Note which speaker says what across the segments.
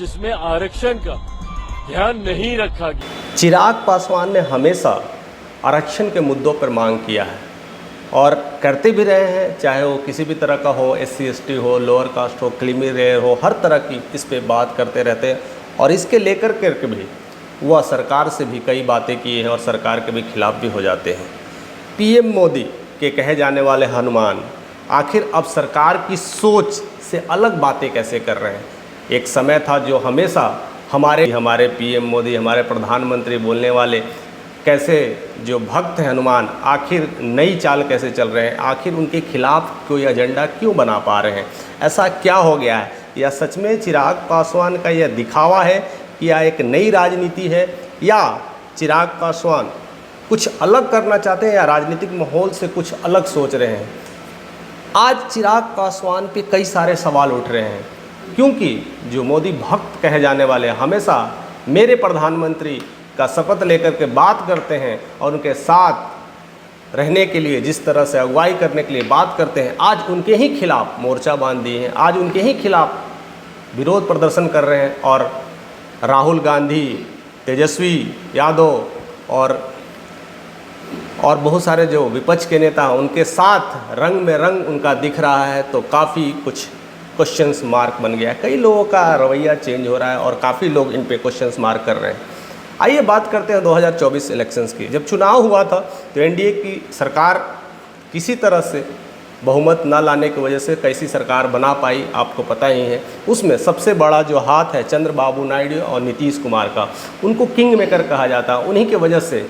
Speaker 1: जिसमें आरक्षण का ध्यान नहीं रखा गया।
Speaker 2: चिराग पासवान ने हमेशा आरक्षण के मुद्दों पर मांग किया है और करते भी रहे हैं, चाहे वो किसी भी तरह का हो, SC/ST हो, लोअर कास्ट हो, क्रीमी लेयर हो, हर तरह की इस पे बात करते रहते हैं। और इसके लेकर के भी वह सरकार से भी कई बातें की हैं और सरकार के भी खिलाफ भी हो जाते हैं। PM मोदी के कहे जाने वाले हनुमान आखिर अब सरकार की सोच से अलग बातें कैसे कर रहे हैं। एक समय था जो हमेशा हमारे PM मोदी, हमारे प्रधानमंत्री बोलने वाले कैसे जो भक्त हैं हनुमान, आखिर नई चाल कैसे चल रहे हैं, आखिर उनके खिलाफ कोई एजेंडा क्यों बना पा रहे हैं, ऐसा क्या हो गया है। या सच में चिराग पासवान का यह दिखावा है कि यह एक नई राजनीति है, या चिराग पासवान कुछ अलग करना चाहते हैं या राजनीतिक माहौल से कुछ अलग सोच रहे हैं। आज चिराग पासवान पे कई सारे सवाल उठ रहे हैं, क्योंकि जो मोदी भक्त कहे जाने वाले हमेशा मेरे प्रधानमंत्री का शपथ लेकर के बात करते हैं और उनके साथ रहने के लिए, जिस तरह से अगुवाई करने के लिए बात करते हैं, आज उनके ही खिलाफ मोर्चा बांध दिए हैं, आज उनके ही खिलाफ विरोध प्रदर्शन कर रहे हैं। और राहुल गांधी, तेजस्वी यादव और बहुत सारे जो विपक्ष के नेता हैं उनके साथ रंग में रंग उनका दिख रहा है, तो काफ़ी कुछ क्वेश्चंस मार्क बन गया है। कई लोगों का रवैया चेंज हो रहा है और काफ़ी लोग इन पे क्वेश्चंस मार्क कर रहे हैं। आइए बात करते हैं 2024 इलेक्शंस की। जब चुनाव हुआ था तो NDA की सरकार किसी तरह से बहुमत ना लाने की वजह से कैसी सरकार बना पाई आपको पता ही है। उसमें सबसे बड़ा जो हाथ है चंद्रबाबू नायडू और नीतीश कुमार का, उनको किंग मेकर कहा जाता है। उन्हीं की वजह से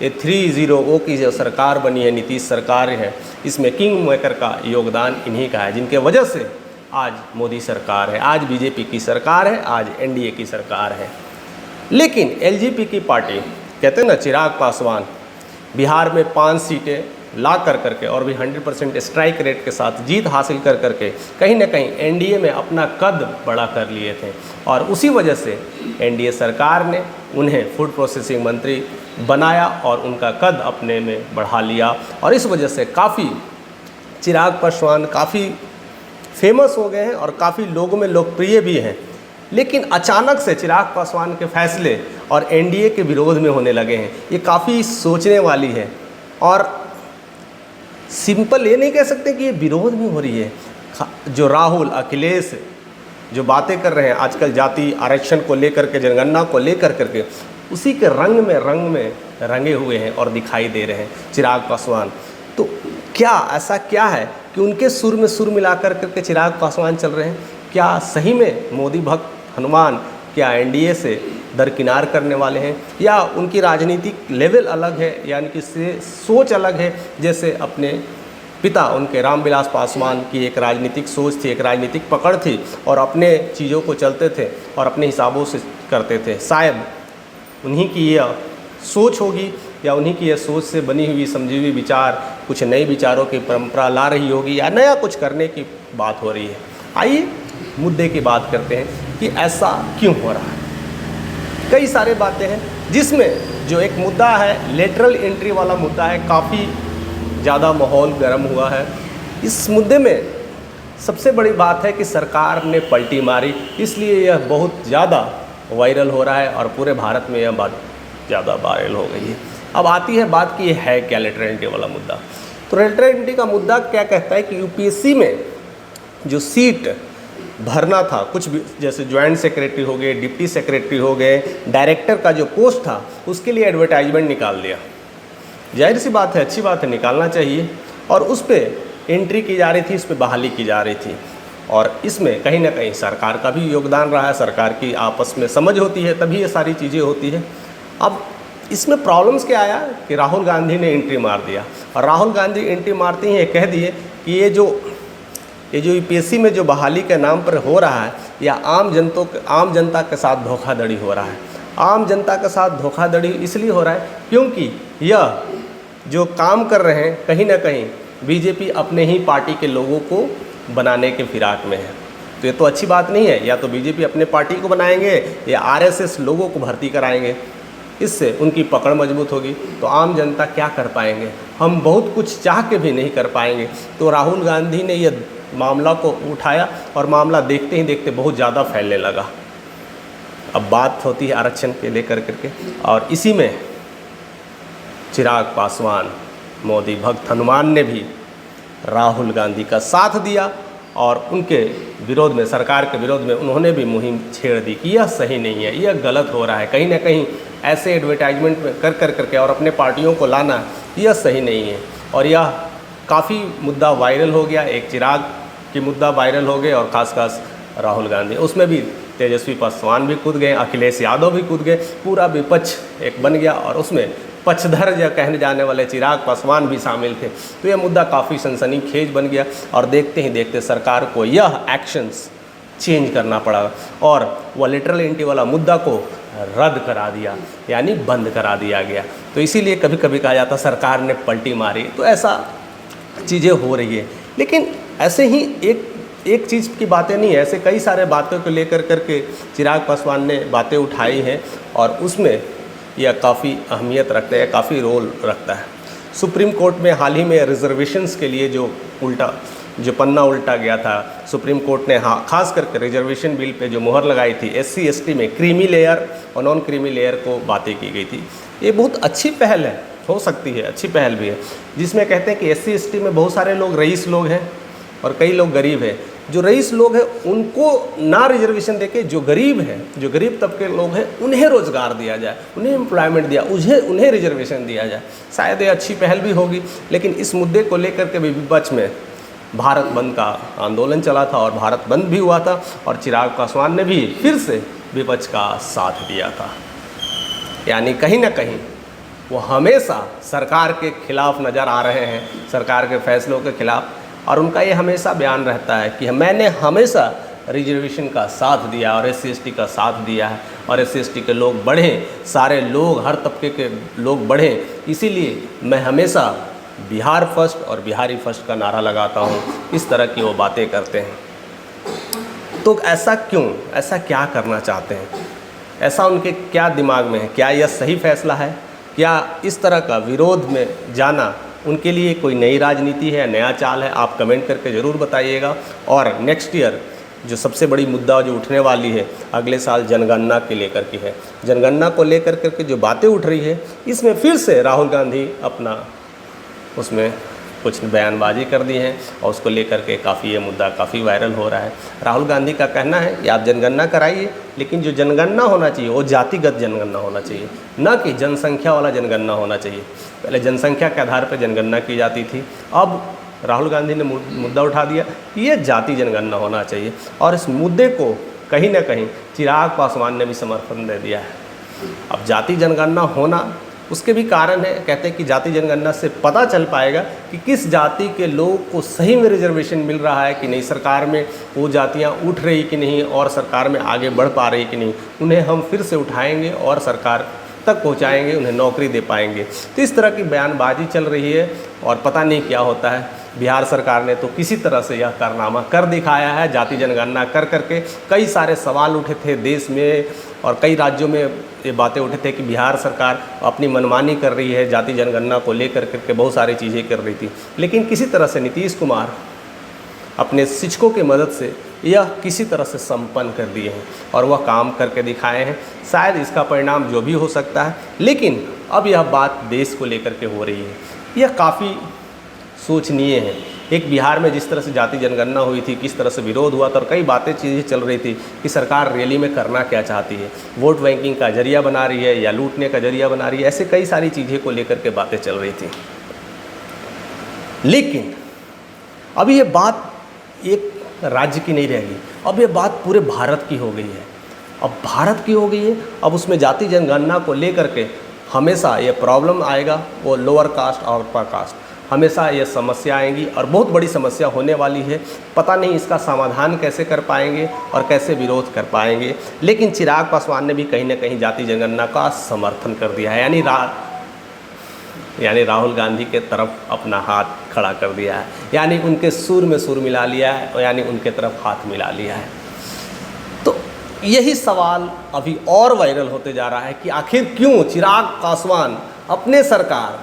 Speaker 2: ये 3-0 की जो सरकार बनी है, नीतीश सरकार है, इसमें किंग मेकर का योगदान इन्हीं का है, जिनके वजह से आज मोदी सरकार है, आज BJP की सरकार है, आज NDA की सरकार है। लेकिन LJP की पार्टी, कहते हैं ना, चिराग पासवान बिहार में 5 सीटें ला करके और भी 100% स्ट्राइक रेट के साथ जीत हासिल करके कहीं ना कहीं NDA में अपना कद बड़ा कर लिए थे। और उसी वजह से NDA सरकार ने उन्हें फूड प्रोसेसिंग मंत्री बनाया और उनका कद अपने में बढ़ा लिया। और इस वजह से काफ़ी चिराग पासवान काफ़ी फेमस हो गए हैं और काफ़ी लोगों में लोकप्रिय भी हैं। लेकिन अचानक से चिराग पासवान के फैसले और NDA के विरोध में होने लगे हैं, ये काफ़ी सोचने वाली है। और सिंपल ये नहीं कह सकते कि ये विरोध में हो रही है। जो राहुल, अखिलेश जो बातें कर रहे हैं आजकल जाति आरक्षण को लेकर के, जनगणना को लेकर करके, उसी के रंग में रंगे हुए हैं और दिखाई दे रहे हैं चिराग पासवान। तो क्या ऐसा क्या है कि उनके सुर में सुर मिला करके चिराग पासवान चल रहे हैं? क्या सही में मोदी भक्त हनुमान क्या NDA से दरकिनार करने वाले हैं, या उनकी राजनीतिक लेवल अलग है, या उनकी सोच अलग है? जैसे अपने पिता उनके रामविलास पासवान की एक राजनीतिक सोच थी, एक राजनीतिक पकड़ थी और अपने चीज़ों को चलते थे और अपने हिसाबों से करते थे। शायद उन्हीं की यह सोच होगी या उन्हीं की यह सोच से बनी हुई समझी हुई विचार कुछ नए विचारों की परंपरा ला रही होगी, या नया कुछ करने की बात हो रही है। आइए मुद्दे की बात करते हैं कि ऐसा क्यों हो रहा है। कई सारे बातें हैं, जिसमें जो एक मुद्दा है लेटरल एंट्री वाला मुद्दा है, काफ़ी ज़्यादा माहौल गर्म हुआ है। इस मुद्दे में सबसे बड़ी बात है कि सरकार ने पलटी मारी, इसलिए यह बहुत ज़्यादा वायरल हो रहा है और पूरे भारत में यह बात ज़्यादा वायरल हो गई है। अब आती है बात कि यह है क्या लेटरल एंट्री वाला मुद्दा। तो लेटरल एंट्री का मुद्दा क्या कहता है कि UPSC में जो सीट भरना था, कुछ भी जैसे ज्वाइंट सेक्रेटरी हो गए, डिप्टी सेक्रेटरी हो गए, डायरेक्टर का जो पोस्ट था, उसके लिए एडवर्टाइजमेंट निकाल दिया। जाहिर सी बात है, अच्छी बात है, निकालना चाहिए। और उस पर एंट्री की जा रही थी, उस पर बहाली की जा रही थी। और इसमें कहीं ना कहीं सरकार का भी योगदान रहा है, सरकार की आपस में समझ होती है तभी ये सारी चीज़ें होती है। अब इसमें प्रॉब्लम्स क्या आया कि राहुल गांधी ने एंट्री मार दिया, और राहुल गांधी एंट्री मारते ही ये कह दिए कि ये जो UPSC में जो बहाली के नाम पर हो रहा है, या आम जनता के साथ धोखाधड़ी हो रहा है। आम जनता के साथ धोखाधड़ी इसलिए हो रहा है क्योंकि यह जो काम कर रहे हैं कहीं ना कहीं BJP अपने ही पार्टी के लोगों को बनाने के फिराक में है। तो ये तो अच्छी बात नहीं है। या तो BJP अपने पार्टी को बनाएंगे या RSS लोगों को भर्ती कराएंगे, इससे उनकी पकड़ मजबूत होगी। तो आम जनता क्या कर पाएंगे? हम बहुत कुछ चाह के भी नहीं कर पाएंगे। तो राहुल गांधी ने यह मामला को उठाया और मामला देखते ही देखते बहुत ज़्यादा फैलने लगा। अब बात होती है आरक्षण के लेकर करके, और इसी में चिराग पासवान, मोदी भक्त हनुमान ने भी राहुल गांधी का साथ दिया और उनके विरोध में, सरकार के विरोध में उन्होंने भी मुहिम छेड़ दी कि यह सही नहीं है, यह गलत हो रहा है, कहीं ना कहीं ऐसे एडवर्टाइजमेंट में कर करके और अपने पार्टियों को लाना यह सही नहीं है। और यह काफ़ी मुद्दा वायरल हो गया, एक चिराग की मुद्दा वायरल हो गए और खास राहुल गांधी, उसमें भी तेजस्वी पासवान भी कूद गए, अखिलेश यादव भी कूद गए, पूरा विपक्ष एक बन गया और उसमें पक्षधर जो कहने जाने वाले चिराग पासवान भी शामिल थे। तो यह मुद्दा काफ़ी सनसनीखेज बन गया और देखते ही देखते सरकार को यह एक्शंस चेंज करना पड़ा और वह लिटरल एंटी वाला मुद्दा को रद्द करा दिया, यानी बंद करा दिया गया। तो इसीलिए कभी कभी कहा जाता सरकार ने पलटी मारी, तो ऐसा चीज़ें हो रही है। लेकिन ऐसे ही एक चीज़ की बातें नहीं है, ऐसे कई सारे बातों को लेकर करके चिराग पासवान ने बातें उठाई हैं और उसमें यह काफ़ी अहमियत रखता है, काफ़ी रोल रखता है। सुप्रीम कोर्ट में हाल ही में रिजर्वेशंस के लिए जो पन्ना उल्टा गया था, सुप्रीम कोर्ट ने खास करके रिजर्वेशन बिल पे जो मुहर लगाई थी, SC ST में क्रीमी लेयर और नॉन क्रीमी लेयर को बातें की गई थी। ये बहुत अच्छी पहल है, हो सकती है अच्छी पहल भी है, जिसमें कहते हैं कि SC ST में बहुत सारे लोग रईस लोग हैं और कई लोग गरीब हैं। जो रईस लोग हैं उनको ना रिजर्वेशन देके जो गरीब तबके लोग हैं उन्हें रोज़गार दिया जाए, उन्हें एम्प्लॉयमेंट दिया, उन्हें रिजर्वेशन दिया जाए। शायद ये अच्छी पहल भी होगी। लेकिन इस मुद्दे को लेकर के भी विपक्ष में भारत बंद का आंदोलन चला था और भारत बंद भी हुआ था और चिराग पासवान ने भी फिर से विपक्ष का साथ दिया था। यानी कहीं ना कहीं वो हमेशा सरकार के खिलाफ नज़र आ रहे हैं, सरकार के फैसलों के खिलाफ, और उनका ये हमेशा बयान रहता है कि मैंने हमेशा रिजर्वेशन का साथ दिया और SC ST का साथ दिया है और SC ST के लोग बढ़ें, सारे लोग, हर तबके के लोग बढ़ें, इसीलिए मैं हमेशा बिहार फर्स्ट और बिहारी फर्स्ट का नारा लगाता हूँ। इस तरह की वो बातें करते हैं। तो ऐसा क्यों, ऐसा क्या करना चाहते हैं, ऐसा उनके क्या दिमाग में है? क्या यह सही फैसला है? क्या इस तरह का विरोध में जाना उनके लिए कोई नई राजनीति है, नया चाल है? आप कमेंट करके ज़रूर बताइएगा। और नेक्स्ट ईयर जो सबसे बड़ी मुद्दा जो उठने वाली है अगले साल जनगणना के लेकर के है, जनगणना को लेकर करके जो बातें उठ रही है, इसमें फिर से राहुल गांधी अपना उसमें कुछ बयानबाजी कर दी है और उसको लेकर के काफ़ी ये मुद्दा काफ़ी वायरल हो रहा है। राहुल गांधी का कहना है कि आप जनगणना कराइए, लेकिन जो जनगणना होना चाहिए वो जातिगत जनगणना होना चाहिए, न कि जनसंख्या वाला जनगणना होना चाहिए। पहले जनसंख्या के आधार पर जनगणना की जाती थी, अब राहुल गांधी ने मुद्दा उठा दिया कि ये जाति जनगणना होना चाहिए और इस मुद्दे को कहीं ना कहीं चिराग पासवान ने भी समर्थन दे दिया है। अब जाति जनगणना होना उसके भी कारण है, कहते हैं कि जाति जनगणना से पता चल पाएगा कि किस जाति के लोग को सही में रिजर्वेशन मिल रहा है कि नहीं, सरकार में वो जातियां उठ रही कि नहीं और सरकार में आगे बढ़ पा रही कि नहीं, उन्हें हम फिर से उठाएंगे और सरकार तक पहुंचाएंगे, उन्हें नौकरी दे पाएंगे। तो इस तरह की बयानबाजी चल रही है और पता नहीं क्या होता है। बिहार सरकार ने तो किसी तरह से यह कारनामा कर दिखाया है, जाति जनगणना कर करके। कई सारे सवाल उठे थे देश में और कई राज्यों में ये बातें उठे थे कि बिहार सरकार अपनी मनमानी कर रही है, जाति जनगणना को लेकर करके बहुत सारी चीज़ें कर रही थी। लेकिन किसी तरह से नीतीश कुमार अपने शिक्षकों की मदद से यह किसी तरह से संपन्न कर दिए हैं और वह काम करके दिखाए हैं। शायद इसका परिणाम जो भी हो सकता है, लेकिन अब यह बात देश को लेकर के हो रही है, यह काफ़ी सोचनीय है। एक बिहार में जिस तरह से जाति जनगणना हुई थी, किस तरह से विरोध हुआ था और कई बातें चीज़ें चल रही थी कि सरकार रैली में करना क्या चाहती है, वोट बैंकिंग का जरिया बना रही है या लूटने का जरिया बना रही है, ऐसे कई सारी चीज़ें को लेकर के बातें चल रही थी। लेकिन अब ये बात एक राज्य की नहीं रहेगी, अब ये बात पूरे भारत की हो गई है। अब भारत की हो गई है, अब उसमें जाति जनगणना को लेकर के हमेशा ये प्रॉब्लम आएगा, वो लोअर कास्ट और अपर कास्ट, हमेशा ये समस्या आएंगी और बहुत बड़ी समस्या होने वाली है। पता नहीं इसका समाधान कैसे कर पाएंगे और कैसे विरोध कर पाएंगे। लेकिन चिराग पासवान ने भी कहीं ना कहीं जाति जनगणना का समर्थन कर दिया है, यानी राहुल गांधी के तरफ अपना हाथ खड़ा कर दिया है, यानी उनके सुर में सुर मिला लिया है, यानी उनके तरफ हाथ मिला लिया है। तो यही सवाल अभी और वायरल होते जा रहा है कि आखिर क्यों चिराग पासवान अपने सरकार,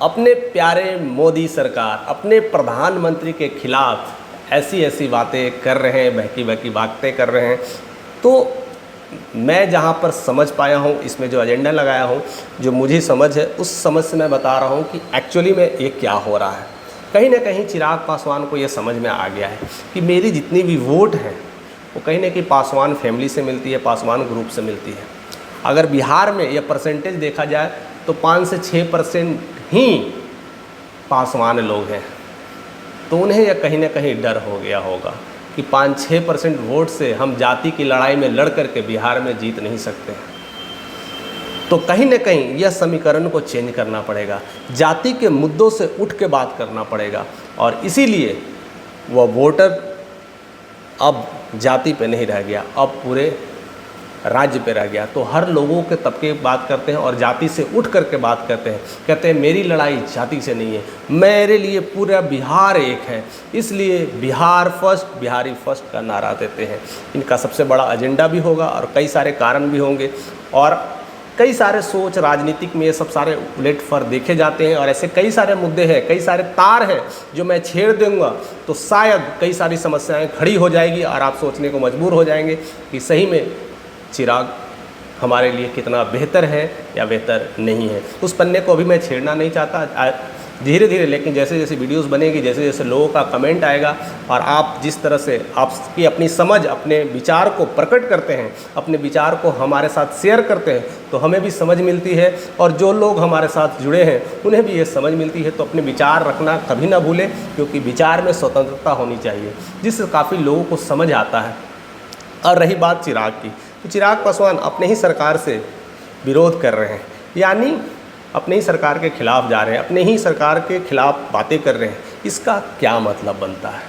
Speaker 2: अपने प्यारे मोदी सरकार, अपने प्रधानमंत्री के खिलाफ ऐसी ऐसी बातें कर रहे हैं, बहकी बहकी बातें कर रहे हैं। तो मैं जहाँ पर समझ पाया हूँ, इसमें जो एजेंडा लगाया हूँ, जो मुझे समझ है, उस समझ से मैं बता रहा हूँ कि एक्चुअली में ये क्या हो रहा है। कहीं ना कहीं चिराग पासवान को ये समझ में आ गया है कि मेरी जितनी भी वोट हैं वो कहीं ना कहीं पासवान फैमिली से मिलती है, पासवान ग्रुप से मिलती है। अगर बिहार में यह परसेंटेज देखा जाए तो 5 से 6% ही पासवान लोग हैं, तो उन्हें यह कहीं ना कहीं डर हो गया होगा कि 5-6% वोट से हम जाति की लड़ाई में लड़ करके बिहार में जीत नहीं सकते। तो कहीं ना कहीं यह समीकरण को चेंज करना पड़ेगा, जाति के मुद्दों से उठ के बात करना पड़ेगा, और इसीलिए वह वोटर अब जाति पे नहीं रह गया, अब पूरे राज्य पे रह गया। तो हर लोगों के तबके बात करते हैं और जाति से उठ करके बात करते हैं, कहते हैं मेरी लड़ाई जाति से नहीं है, मेरे लिए पूरा बिहार एक है, इसलिए बिहार फर्स्ट, बिहारी फर्स्ट का नारा देते हैं। इनका सबसे बड़ा एजेंडा भी होगा और कई सारे कारण भी होंगे, और कई सारे सोच राजनीतिक में ये सब सारे उलट फर देखे जाते हैं, और ऐसे कई सारे मुद्दे हैं, कई सारे तार हैं जो मैं छेड़ दूंगा तो शायद कई सारी समस्याएं खड़ी हो जाएगी और आप सोचने को मजबूर हो जाएंगे कि सही में चिराग हमारे लिए कितना बेहतर है या बेहतर नहीं है। उस पन्ने को अभी मैं छेड़ना नहीं चाहता, धीरे धीरे, लेकिन जैसे जैसे वीडियोस बनेगी, जैसे जैसे लोगों का कमेंट आएगा और आप जिस तरह से आपकी अपनी समझ, अपने विचार को प्रकट करते हैं, अपने विचार को हमारे साथ शेयर करते हैं, तो हमें भी समझ मिलती है, और जो लोग हमारे साथ जुड़े हैं उन्हें भी ये समझ मिलती है। तो अपने विचार रखना कभी ना भूलें, क्योंकि विचार में स्वतंत्रता होनी चाहिए, जिससे काफ़ी लोगों को समझ आता है। और रही बात चिराग की, तो चिराग पासवान अपने ही सरकार से विरोध कर रहे हैं, यानी अपने ही सरकार के खिलाफ जा रहे हैं, अपने ही सरकार के खिलाफ बातें कर रहे हैं। इसका क्या मतलब बनता है?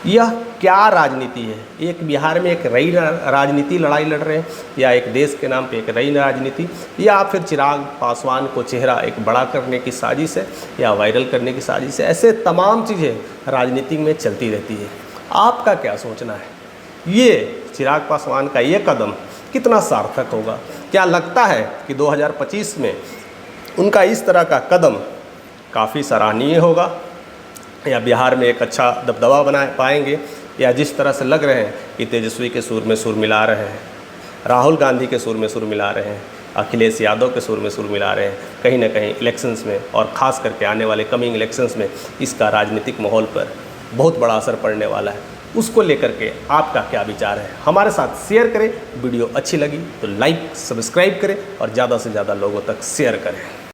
Speaker 2: यह क्या राजनीति है? एक बिहार में एक नई राजनीति लड़ाई लड़ रहे हैं, या एक देश के नाम पे एक नई राजनीति, या फिर चिराग पासवान को चेहरा एक बड़ा करने की साजिश है, या वायरल करने की साजिश है? ऐसे तमाम चीज़ें राजनीति में चलती रहती है। आपका क्या सोचना है? ये चिराग पासवान का ये कदम कितना सार्थक होगा? क्या लगता है कि 2025 में उनका इस तरह का कदम काफ़ी सराहनीय होगा, या बिहार में एक अच्छा दबदबा बना पाएंगे, या जिस तरह से लग रहे हैं कि तेजस्वी के सुर में सुर मिला रहे हैं, राहुल गांधी के सुर में सुर मिला रहे हैं, अखिलेश यादव के सुर में सुर मिला रहे हैं, कहीं ना कहीं इलेक्शंस में, और ख़ास करके आने वाले कमिंग इलेक्शंस में इसका राजनीतिक माहौल पर बहुत बड़ा असर पड़ने वाला है। उसको लेकर के आपका क्या विचार है? हमारे साथ शेयर करें। वीडियो अच्छी लगी तो लाइक, सब्सक्राइब करें और ज़्यादा से ज़्यादा लोगों तक शेयर करें।